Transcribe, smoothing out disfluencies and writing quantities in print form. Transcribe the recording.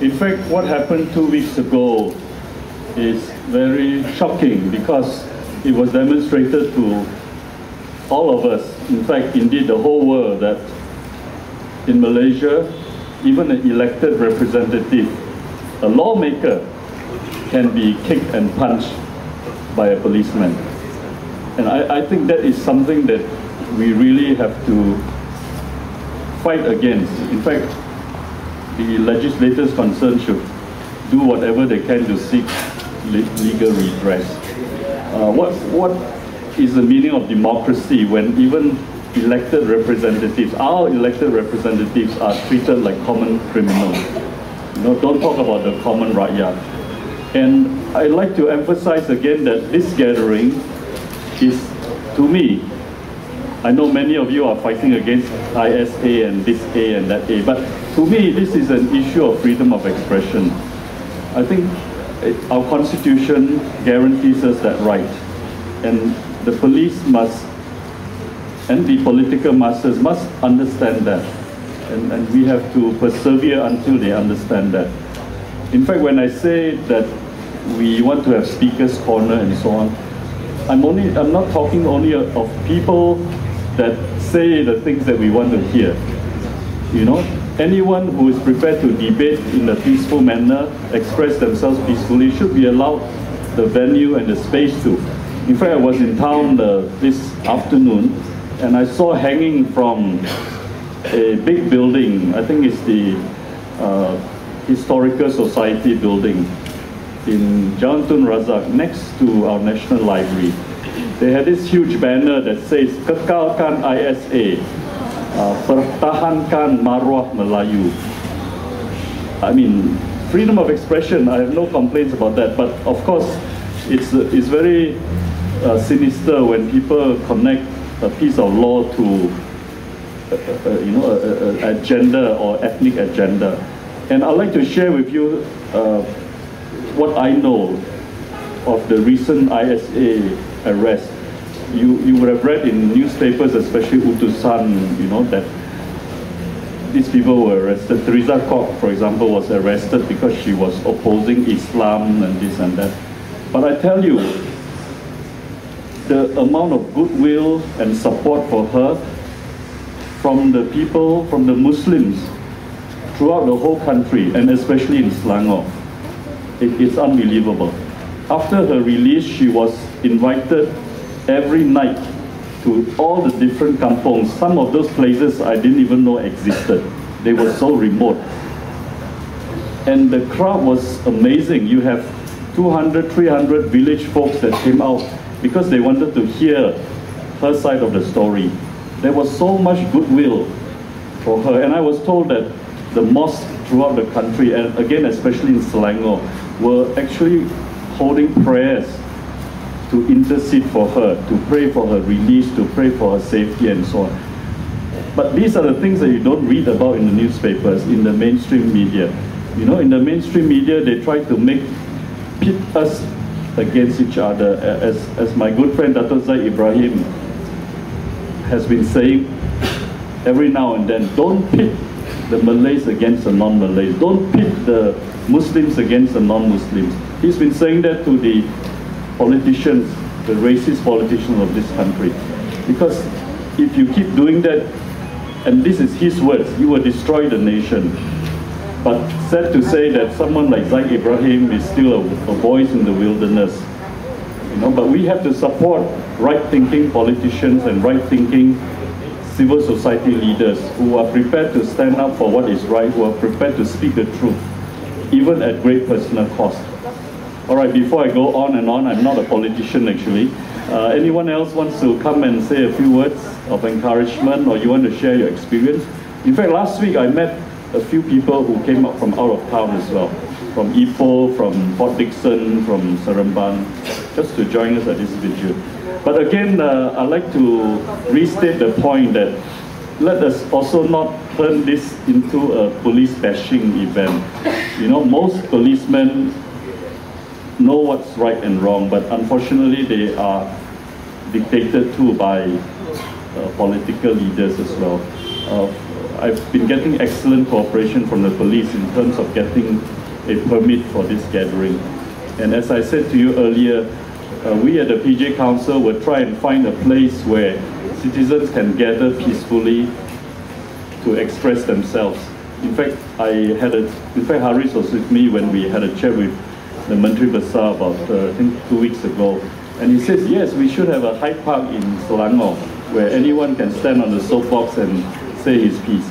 In fact, what happened 2 weeks ago is very shocking because it was demonstrated to all of us, in fact, indeed the whole world, that in Malaysia, even an elected representative, a lawmaker, can be kicked and punched by a policeman. And I think that is something that we really have to fight against. In fact, the legislators concerned should do whatever they can to seek legal redress. What is the meaning of democracy when even elected representatives, our elected representatives, are treated like common criminals? You know, don't talk about the common rakyat. And I'd like to emphasize again that this gathering is, to me, I know many of you are fighting against ISA and this A and that A, but to me, this is an issue of freedom of expression. I think our Constitution guarantees us that right. And the police must, and the political masses must understand that. And we have to persevere until they understand that. In fact, when I say that we want to have speakers corner and so on, I'm not talking only of people that say the things that we want to hear. You know, anyone who is prepared to debate in a peaceful manner, express themselves peacefully, should be allowed the venue and the space to. In fact, I was in town this afternoon, and I saw hanging from a big building, I think it's the Historical Society building in Jalan Tun Razak, next to our National Library. They had this huge banner that says, Kekalkan ISA, Pertahankan Maruah Melayu. I mean, freedom of expression, I have no complaints about that, but of course, it's very sinister when people connect a piece of law to an agenda or ethnic agenda. And I'd like to share with you what I know of the recent ISA arrest. You would have read in newspapers, especially Utusan, you know, that these people were arrested. Teresa Kok, for example, was arrested because she was opposing Islam and this and that. But I tell you, the amount of goodwill and support for her from the people, from the Muslims throughout the whole country, and especially in Selangor, it's unbelievable. After her release, she was invited every night to all the different kampongs. Some of those places I didn't even know existed. They were so remote. And the crowd was amazing. You have 200, 300 village folks that came out because they wanted to hear her side of the story. There was so much goodwill for her. And I was told that the mosques throughout the country, and again, especially in Selangor, were actually holding prayers to intercede for her, to pray for her release, to pray for her safety and so on. But these are the things that you don't read about in the newspapers, in the mainstream media. You know, in the mainstream media, they try to pit us against each other. As my good friend Dato' Zaid Ibrahim has been saying every now and then, don't pit the Malays against the non-Malays. Don't pit the Muslims against the non-Muslims. He's been saying that to the politicians, the racist politicians of this country. Because if you keep doing that, and this is his words, you will destroy the nation. But sad to say that someone like Zaid Ibrahim is still a voice in the wilderness. You know, but we have to support right-thinking politicians and right-thinking civil society leaders who are prepared to stand up for what is right, who are prepared to speak the truth, even at great personal cost. All right, before I go on and on, I'm not a politician actually. Anyone else wants to come and say a few words of encouragement, or you want to share your experience? In fact, last week I met a few people who came up from out of town as well, from Ipoh, from Port Dickson, from Seremban, just to join us at this vigil. But again, I'd like to restate the point that let us also not turn this into a police bashing event. You know, most policemen know what's right and wrong, but unfortunately they are dictated to by political leaders as well. I've been getting excellent cooperation from the police in terms of getting a permit for this gathering. And as I said to you earlier, we at the PJ Council will try and find a place where citizens can gather peacefully to express themselves. In fact, Haris was with me when we had a chat with the Menteri Besar about, I think, 2 weeks ago. And he says, yes, we should have a Hyde Park in Selangor where anyone can stand on the soapbox and say his piece.